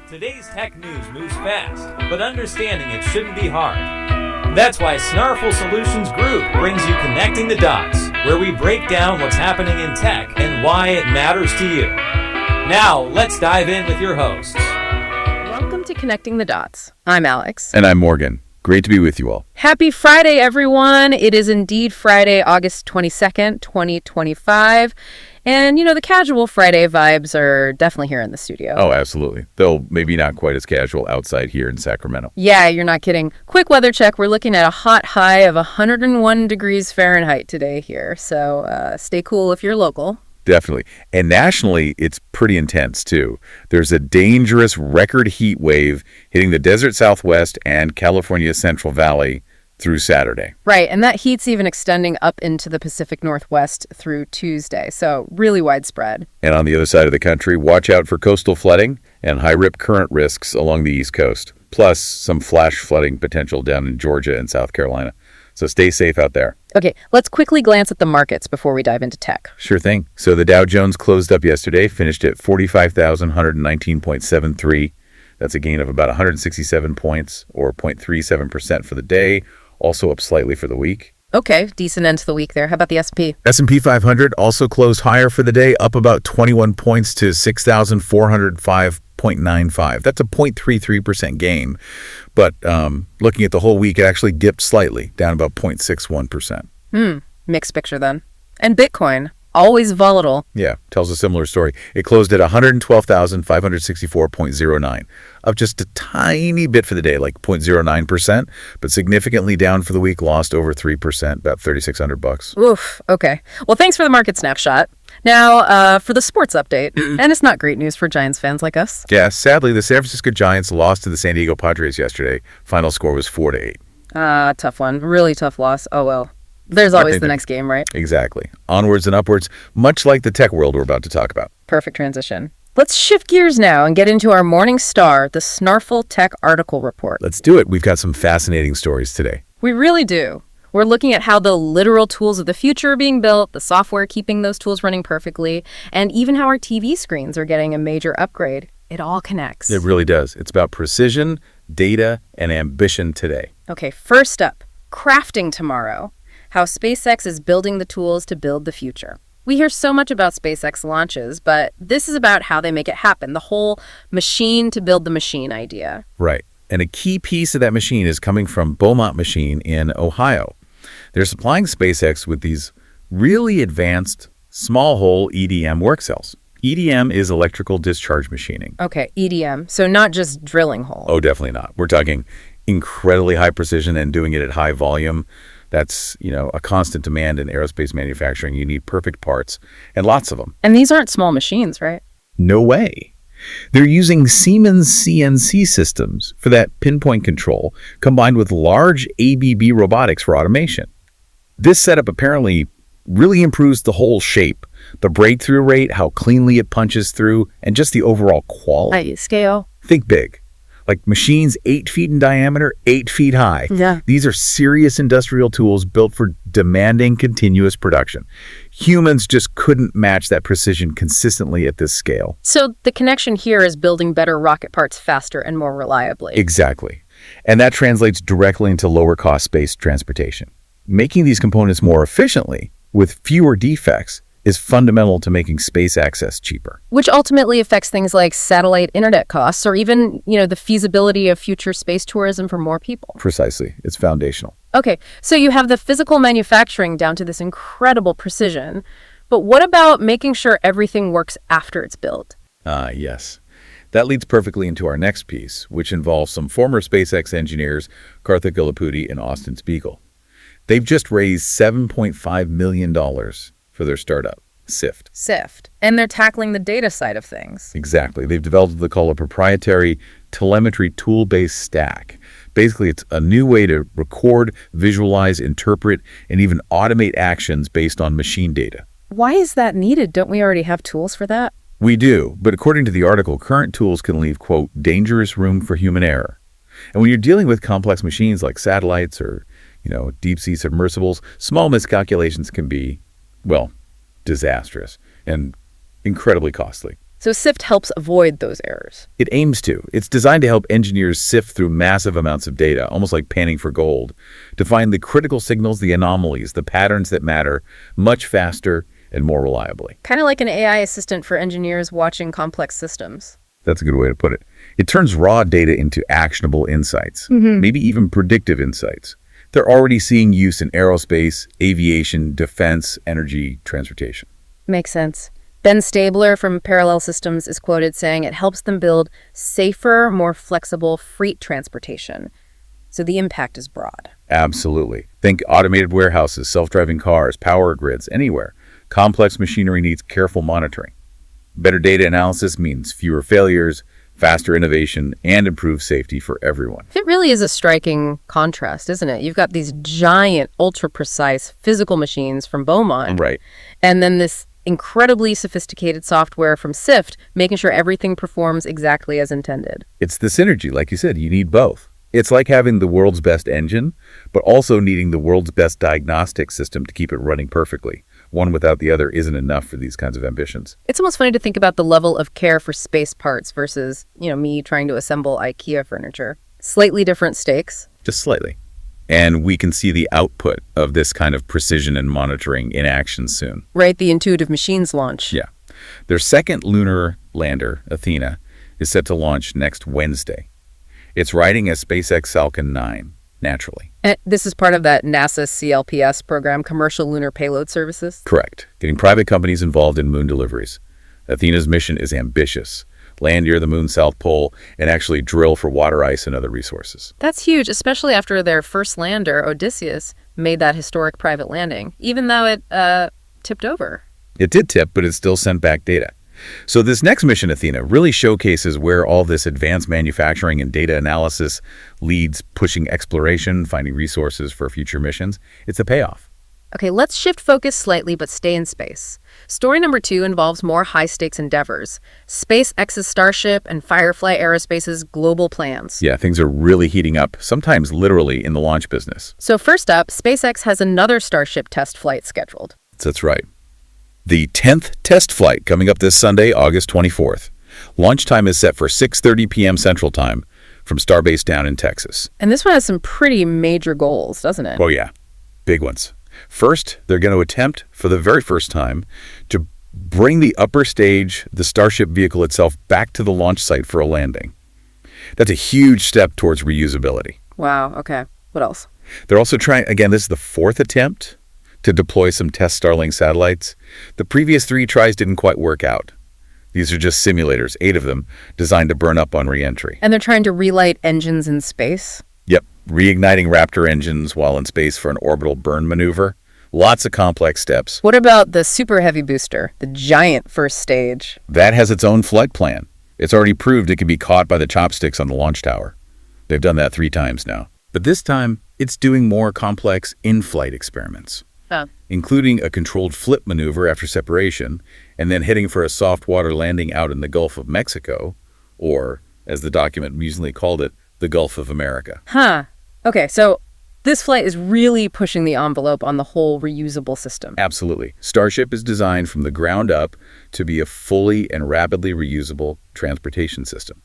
Today's tech news moves fast, but understanding it shouldn't be hard. That's why Snarful Solutions Group brings you Connecting the Dots, where we break down what's happening in tech and why it matters to you. Now, let's dive in with your hosts. Welcome to Connecting the Dots. I'm Alex. And I'm Morgan. Great to be with you all. Happy Friday, everyone. It is indeed Friday, August 22nd, 2025. And, the casual Friday vibes are definitely here in the studio. Oh, absolutely. Though maybe not quite as casual outside here in Sacramento. Yeah, you're not kidding. Quick weather check. We're looking at a hot high of 101 degrees Fahrenheit today here. So stay cool if you're local. Definitely. And nationally, it's pretty intense, too. There's a dangerous record heat wave hitting the desert Southwest and California Central Valley through Saturday. Right, and that heat's even extending up into the Pacific Northwest through Tuesday, so really widespread. And on the other side of the country, watch out for coastal flooding and high-rip current risks along the East Coast, plus some flash flooding potential down in Georgia and South Carolina. So stay safe out there. Okay, let's quickly glance at the markets before we dive into tech. Sure thing. So the Dow Jones closed up yesterday, finished at 45,119.73. That's a gain of about 167 points, or 0.37% for the day. Also up slightly for the week. Okay, decent end to the week there. How about the S&P? S&P 500 also closed higher for the day, up about 21 points to 6,405.95. That's a 0.33% gain. But looking at the whole week, it actually dipped slightly, down about 0.61%. Mixed picture then. And Bitcoin, always volatile. Yeah, tells a similar story. It closed at 112,564.09, up just a tiny bit for the day, like 0.09%, but significantly down for the week, lost over 3%, about $3,600. Oof, okay. Well, thanks for the market snapshot. Now, for the sports update, and it's not great news for Giants fans like us. Yeah, sadly, the San Francisco Giants lost to the San Diego Padres yesterday. Final score was 4-8. Tough one. Really tough loss. Oh, well. There's always the next game, right? Exactly. Onwards and upwards, much like the tech world we're about to talk about. Perfect transition. Let's shift gears now and get into our morning star, the Snarful Tech article report. Let's do it. We've got some fascinating stories today. We really do. We're looking at how the literal tools of the future are being built, the software keeping those tools running perfectly, and even how our TV screens are getting a major upgrade. It all connects. It really does. It's about precision, data, and ambition today. Okay, first up, crafting tomorrow. How SpaceX is building the tools to build the future. We hear so much about SpaceX launches, but this is about how they make it happen, the whole machine to build the machine idea. Right. And a key piece of that machine is coming from Beaumont Machine in Ohio. They're supplying SpaceX with these really advanced small-hole EDM work cells. EDM is electrical discharge machining. Okay, EDM. So not just drilling holes. Oh, definitely not. We're talking incredibly high precision and doing it at high volume. That's, a constant demand in aerospace manufacturing. You need perfect parts and lots of them. And these aren't small machines, right? No way. They're using Siemens CNC systems for that pinpoint control, combined with large ABB robotics for automation. This setup apparently really improves the whole shape, the breakthrough rate, how cleanly it punches through, and just the overall quality. Scale. Think big. Like machines 8 feet in diameter, 8 feet high. Yeah. These are serious industrial tools built for demanding continuous production. Humans just couldn't match that precision consistently at this scale. So the connection here is building better rocket parts faster and more reliably. Exactly. And that translates directly into lower cost space transportation. Making these components more efficiently with fewer defects is fundamental to making space access cheaper. Which ultimately affects things like satellite internet costs or even, the feasibility of future space tourism for more people. Precisely. It's foundational. Okay, so you have the physical manufacturing down to this incredible precision, but what about making sure everything works after it's built? Yes. That leads perfectly into our next piece, which involves some former SpaceX engineers, Karthik Gillapudi and Austin Spiegel. They've just raised $7.5 million for their startup, SIFT. And they're tackling the data side of things. Exactly. They've developed what they call a proprietary telemetry tool-based stack. Basically, it's a new way to record, visualize, interpret, and even automate actions based on machine data. Why is that needed? Don't we already have tools for that? We do, but according to the article, current tools can leave, quote, dangerous room for human error. And when you're dealing with complex machines like satellites or, deep-sea submersibles, small miscalculations can be, disastrous and incredibly costly. So SIFT helps avoid those errors. It aims to. It's designed to help engineers sift through massive amounts of data, almost like panning for gold, to find the critical signals, the anomalies, the patterns that matter much faster and more reliably. Kind of like an AI assistant for engineers watching complex systems. That's a good way to put it. It turns raw data into actionable insights, maybe even predictive insights. They're already seeing use in aerospace, aviation, defense, energy, transportation. Makes sense. Ben Stabler from Parallel Systems is quoted saying it helps them build safer, more flexible freight transportation. So the impact is broad. Absolutely. Think automated warehouses, self-driving cars, power grids, anywhere. Complex machinery needs careful monitoring. Better data analysis means fewer failures, faster innovation, and improved safety for everyone. It really is a striking contrast, isn't it? You've got these giant, ultra-precise physical machines from Beaumont. Right. And then this incredibly sophisticated software from SIFT, making sure everything performs exactly as intended. It's the synergy, like you said, you need both. It's like having the world's best engine, but also needing the world's best diagnostic system to keep it running perfectly. One without the other isn't enough for these kinds of ambitions. It's almost funny to think about the level of care for space parts versus, me trying to assemble IKEA furniture. Slightly different stakes. Just slightly. And we can see the output of this kind of precision and monitoring in action soon. Right, the Intuitive Machines launch. Yeah. Their second lunar lander, Athena, is set to launch next Wednesday. It's riding a SpaceX Falcon 9, naturally. And this is part of that NASA CLPS program, Commercial Lunar Payload Services? Correct. Getting private companies involved in moon deliveries. Athena's mission is ambitious. Land near the moon's south pole and actually drill for water ice and other resources. That's huge, especially after their first lander, Odysseus, made that historic private landing, even though it tipped over. It did tip, but it still sent back data. So this next mission, Athena, really showcases where all this advanced manufacturing and data analysis leads, pushing exploration, finding resources for future missions. It's a payoff. Okay, let's shift focus slightly, but stay in space. Story number 2 involves more high-stakes endeavors. SpaceX's Starship and Firefly Aerospace's global plans. Yeah, things are really heating up, sometimes literally in the launch business. So first up, SpaceX has another Starship test flight scheduled. That's right. The 10th test flight coming up this Sunday, August 24th. Launch time is set for 6:30 p.m. Central Time from Starbase down in Texas. And this one has some pretty major goals, doesn't it? Oh yeah, big ones. First, they're going to attempt, for the very first time, to bring the upper stage, the Starship vehicle itself, back to the launch site for a landing. That's a huge step towards reusability. Wow, okay. What else? They're also trying, again, this is the 4th attempt to deploy some test Starlink satellites. The previous 3 tries didn't quite work out. These are just simulators, 8 of them, designed to burn up on reentry. And they're trying to relight engines in space? Yep, reigniting Raptor engines while in space for an orbital burn maneuver. Lots of complex steps. What about the Super Heavy booster, the giant first stage? That has its own flight plan. It's already proved it can be caught by the chopsticks on the launch tower. They've done that 3 times now. But this time, it's doing more complex in-flight experiments. Including a controlled flip maneuver after separation, and then heading for a soft water landing out in the Gulf of Mexico, or, as the document amusingly called it, the Gulf of America. Okay, so this flight is really pushing the envelope on the whole reusable system. Absolutely. Starship is designed from the ground up to be a fully and rapidly reusable transportation system.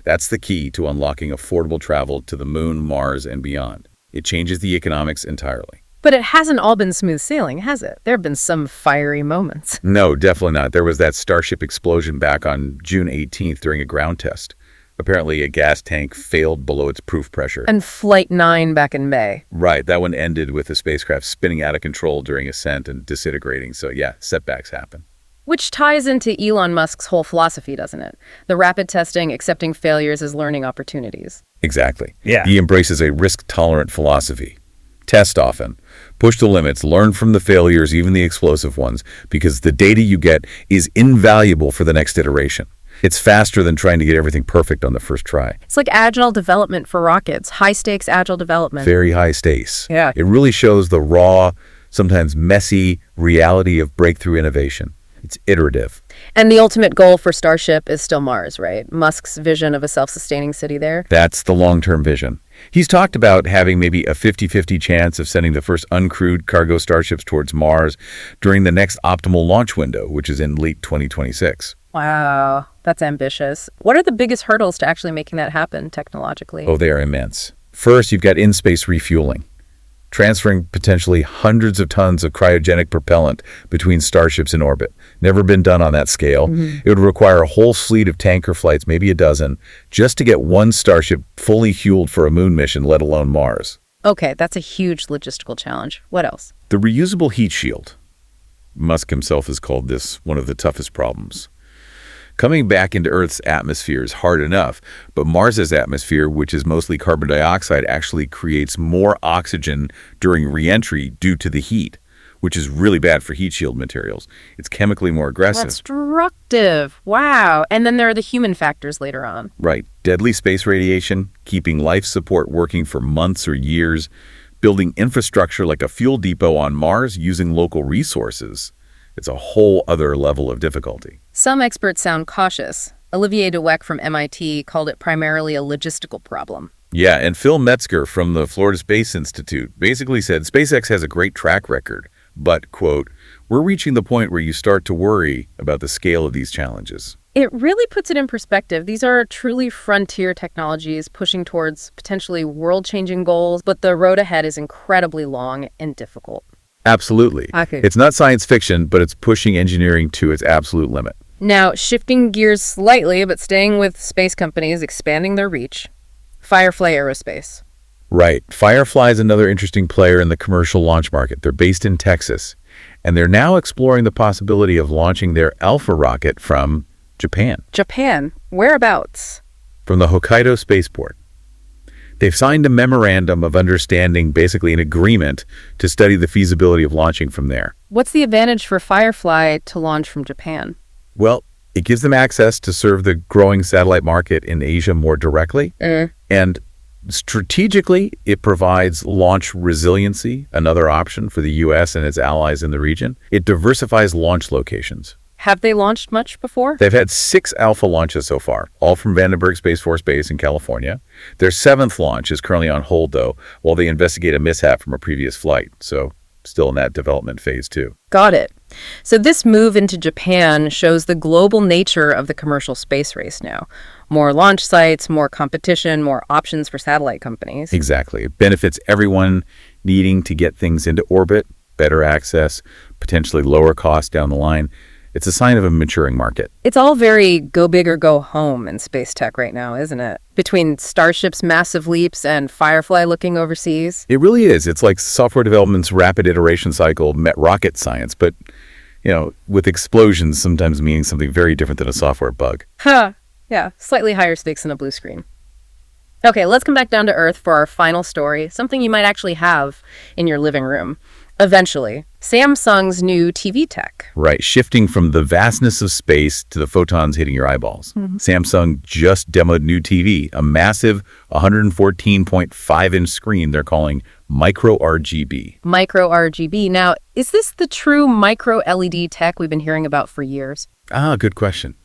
That's the key to unlocking affordable travel to the moon, Mars, and beyond. It changes the economics entirely. But it hasn't all been smooth sailing, has it? There have been some fiery moments. No, definitely not. There was that Starship explosion back on June 18th during a ground test. Apparently, a gas tank failed below its proof pressure. And Flight 9 back in May. Right, that one ended with the spacecraft spinning out of control during ascent and disintegrating. So yeah, setbacks happen. Which ties into Elon Musk's whole philosophy, doesn't it? The rapid testing, accepting failures as learning opportunities. Exactly. Yeah. He embraces a risk-tolerant philosophy. Test often. Push the limits. Learn from the failures, even the explosive ones, because the data you get is invaluable for the next iteration. It's faster than trying to get everything perfect on the first try. It's like agile development for rockets. High-stakes agile development. Very high stakes. Yeah. It really shows the raw, sometimes messy reality of breakthrough innovation. It's iterative. And the ultimate goal for Starship is still Mars, right? Musk's vision of a self-sustaining city there. That's the long-term vision. He's talked about having maybe a 50-50 chance of sending the first uncrewed cargo starships towards Mars during the next optimal launch window, which is in late 2026. Wow, that's ambitious. What are the biggest hurdles to actually making that happen technologically? Oh, they are immense. First, you've got in-space refueling, transferring potentially hundreds of tons of cryogenic propellant between starships in orbit. Never been done on that scale. It would require a whole fleet of tanker flights, maybe a dozen, just to get one Starship fully fueled for a moon mission, let alone Mars. Okay, that's a huge logistical challenge. What else? The reusable heat shield. Musk himself has called this one of the toughest problems. Coming back into Earth's atmosphere is hard enough, but Mars's atmosphere, which is mostly carbon dioxide, actually creates more oxygen during reentry due to the heat, which is really bad for heat shield materials. It's chemically more aggressive. Destructive. Wow. And then there are the human factors later on. Right. Deadly space radiation, keeping life support working for months or years, building infrastructure like a fuel depot on Mars using local resources. It's a whole other level of difficulty. Some experts sound cautious. Olivier de Weck from MIT called it primarily a logistical problem. Yeah, and Phil Metzger from the Florida Space Institute basically said SpaceX has a great track record, but, quote, we're reaching the point where you start to worry about the scale of these challenges. It really puts it in perspective. These are truly frontier technologies pushing towards potentially world-changing goals, but the road ahead is incredibly long and difficult. Absolutely. Okay. It's not science fiction, but it's pushing engineering to its absolute limit. Now, shifting gears slightly, but staying with space companies expanding their reach, Firefly Aerospace. Right. Firefly is another interesting player in the commercial launch market. They're based in Texas, and they're now exploring the possibility of launching their Alpha rocket from Japan. Japan? Whereabouts? From the Hokkaido spaceport. They've signed a memorandum of understanding, basically an agreement, to study the feasibility of launching from there. What's the advantage for Firefly to launch from Japan? Well, it gives them access to serve the growing satellite market in Asia more directly. And strategically, it provides launch resiliency, another option for the U.S. and its allies in the region. It diversifies launch locations. Have they launched much before? They've had 6 Alpha launches so far, all from Vandenberg Space Force Base in California. Their 7th launch is currently on hold, though, while they investigate a mishap from a previous flight. So still in that development phase, too. Got it. So this move into Japan shows the global nature of the commercial space race now. More launch sites, more competition, more options for satellite companies. Exactly. It benefits everyone needing to get things into orbit, better access, potentially lower cost down the line. It's a sign of a maturing market. It's all very go big or go home in space tech right now, isn't it? Between Starship's massive leaps and Firefly looking overseas. It really is. It's like software development's rapid iteration cycle met rocket science, but, with explosions sometimes meaning something very different than a software bug. Yeah, slightly higher stakes than a blue screen. Okay, let's come back down to Earth for our final story, something you might actually have in your living room. Eventually, Samsung's new TV tech. Right, shifting from the vastness of space to the photons hitting your eyeballs. Samsung just demoed new TV, a massive 114.5-inch screen they're calling Micro RGB. Micro RGB. Now, is this the true micro LED tech we've been hearing about for years? Good question.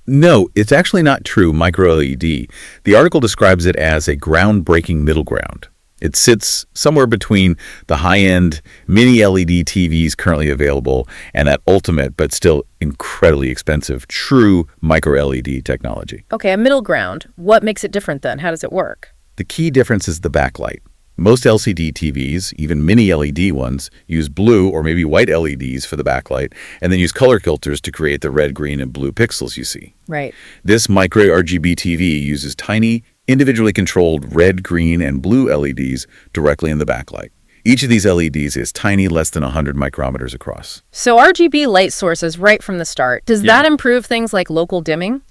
No, it's actually not true micro LED. The article describes it as a groundbreaking middle ground. It sits somewhere between the high-end mini LED TVs currently available and that ultimate, but still incredibly expensive, true micro LED technology. Okay, a middle ground. What makes it different then? How does it work? The key difference is the backlight. Most LCD TVs, even mini LED ones, use blue or maybe white LEDs for the backlight and then use color filters to create the red, green, and blue pixels you see. Right. This micro RGB TV uses tiny, individually controlled red, green, and blue LEDs directly in the backlight. Each of these LEDs is tiny, less than 100 micrometers across. So RGB light sources right from the start. Does that improve things like local dimming?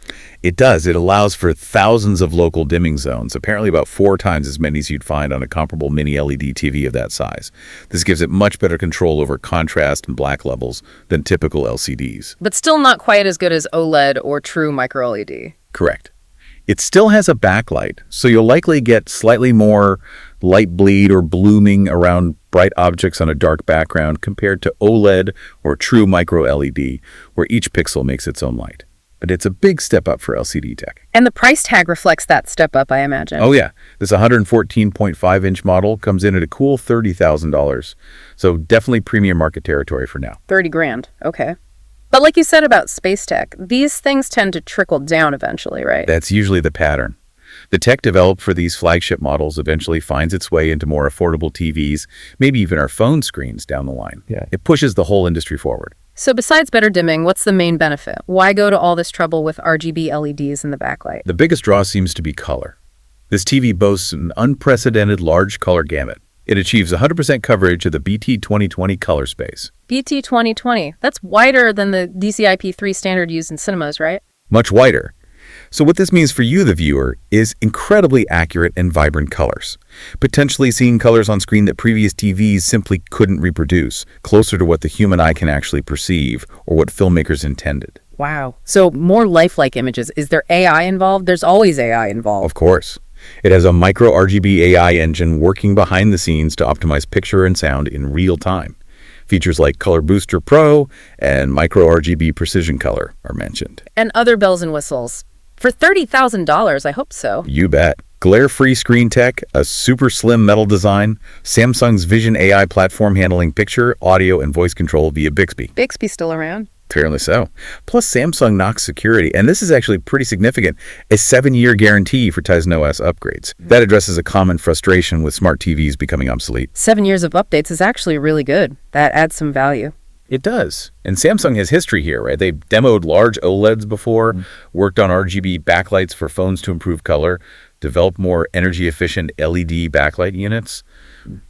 It does. It allows for thousands of local dimming zones, apparently about 4 times as many as you'd find on a comparable mini LED TV of that size. This gives it much better control over contrast and black levels than typical LCDs. But still not quite as good as OLED or true micro LED. Correct. It still has a backlight, so you'll likely get slightly more light bleed or blooming around bright objects on a dark background compared to OLED or true micro LED, where each pixel makes its own light. But it's a big step up for LCD tech. And the price tag reflects that step up, I imagine. Oh yeah, this 114.5-inch model comes in at a cool $30,000. So definitely premium market territory for now. 30 grand, okay. But like you said about space tech, these things tend to trickle down eventually, right? That's usually the pattern. The tech developed for these flagship models eventually finds its way into more affordable TVs, maybe even our phone screens down the line. Yeah, it pushes the whole industry forward. So besides better dimming, what's the main benefit? Why go to all this trouble with RGB LEDs in the backlight? The biggest draw seems to be color. This TV boasts an unprecedented large color gamut. It achieves 100% coverage of the BT 2020 color space. BT 2020, that's wider than the DCI-P3 standard used in cinemas, right? Much wider. So what this means for you, the viewer, is incredibly accurate and vibrant colors. Potentially seeing colors on screen that previous TVs simply couldn't reproduce, closer to what the human eye can actually perceive or what filmmakers intended. Wow. So more lifelike images. Is there AI involved? There's always AI involved. Of course. It has a micro RGB AI engine working behind the scenes to optimize picture and sound in real time. Features like Color Booster Pro and micro RGB Precision Color are mentioned. And other bells and whistles. For $30,000, I hope so. You bet. Glare-free screen tech, a super slim metal design, Samsung's Vision AI platform handling picture, audio, and voice control via Bixby. Bixby's still around. Apparently so. Plus Samsung Knox security, and this is actually pretty significant, a 7-year guarantee for Tizen OS upgrades. That addresses a common frustration with smart TVs becoming obsolete. 7 years of updates is actually really good. That adds some value. It does. And Samsung has history here, right? They've demoed large OLEDs before, worked on RGB backlights for phones to improve color, developed more energy-efficient LED backlight units.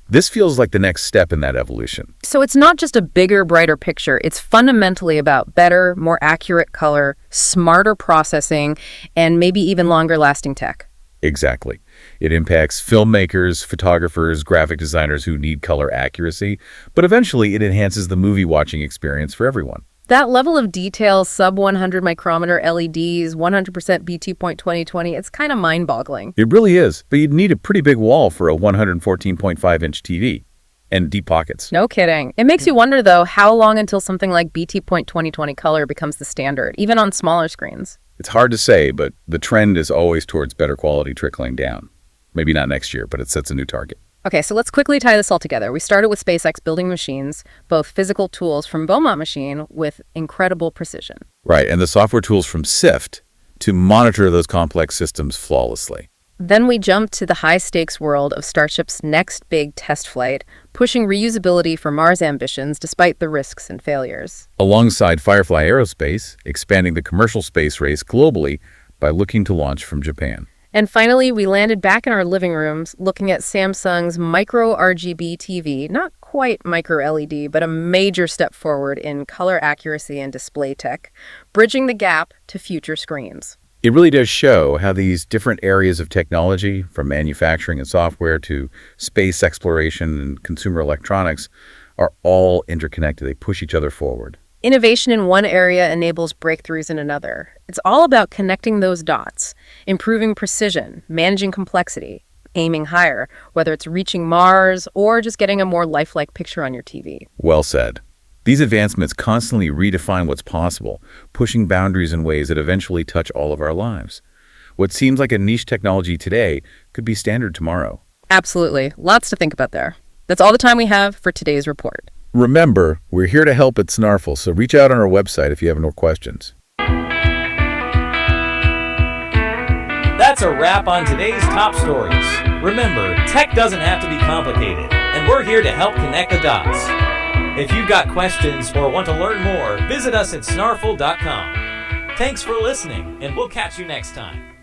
This feels like the next step in that evolution. So it's not just a bigger, brighter picture. It's fundamentally about better, more accurate color, smarter processing, and maybe even longer-lasting tech. Exactly. It impacts filmmakers, photographers, graphic designers who need color accuracy, but eventually it enhances the movie-watching experience for everyone. That level of detail, sub-100 micrometer LEDs, 100% BT point 2020, it's kind of mind-boggling. It really is, but you'd need a pretty big wall for a 114.5-inch TV. And deep pockets. No kidding. It makes you wonder, though, how long until something like BT point 2020 color becomes the standard, even on smaller screens? It's hard to say, but the trend is always towards better quality trickling down. Maybe not next year, but it sets a new target. Okay, so let's quickly tie this all together. We started with SpaceX building machines, both physical tools from Beaumont Machine with incredible precision. Right, and the software tools from SIFT to monitor those complex systems flawlessly. Then we jumped to the high-stakes world of Starship's next big test flight, pushing reusability for Mars ambitions despite the risks and failures. Alongside Firefly Aerospace, expanding the commercial space race globally by looking to launch from Japan. And finally, we landed back in our living rooms looking at Samsung's micro RGB TV, not quite micro LED, but a major step forward in color accuracy and display tech, bridging the gap to future screens. It really does show how these different areas of technology, from manufacturing and software to space exploration and consumer electronics, are all interconnected. They push each other forward. Innovation in one area enables breakthroughs in another. It's all about connecting those dots, improving precision, managing complexity, aiming higher, whether it's reaching Mars or just getting a more lifelike picture on your TV. Well said. These advancements constantly redefine what's possible, pushing boundaries in ways that eventually touch all of our lives. What seems like a niche technology today could be standard tomorrow. Absolutely. Lots to think about there. That's all the time we have for today's report. Remember, we're here to help at Snarful, so reach out on our website if you have more questions. That's a wrap on today's top stories. Remember, tech doesn't have to be complicated, and we're here to help connect the dots. If you've got questions or want to learn more, visit us at snarful.com. Thanks for listening, and we'll catch you next time.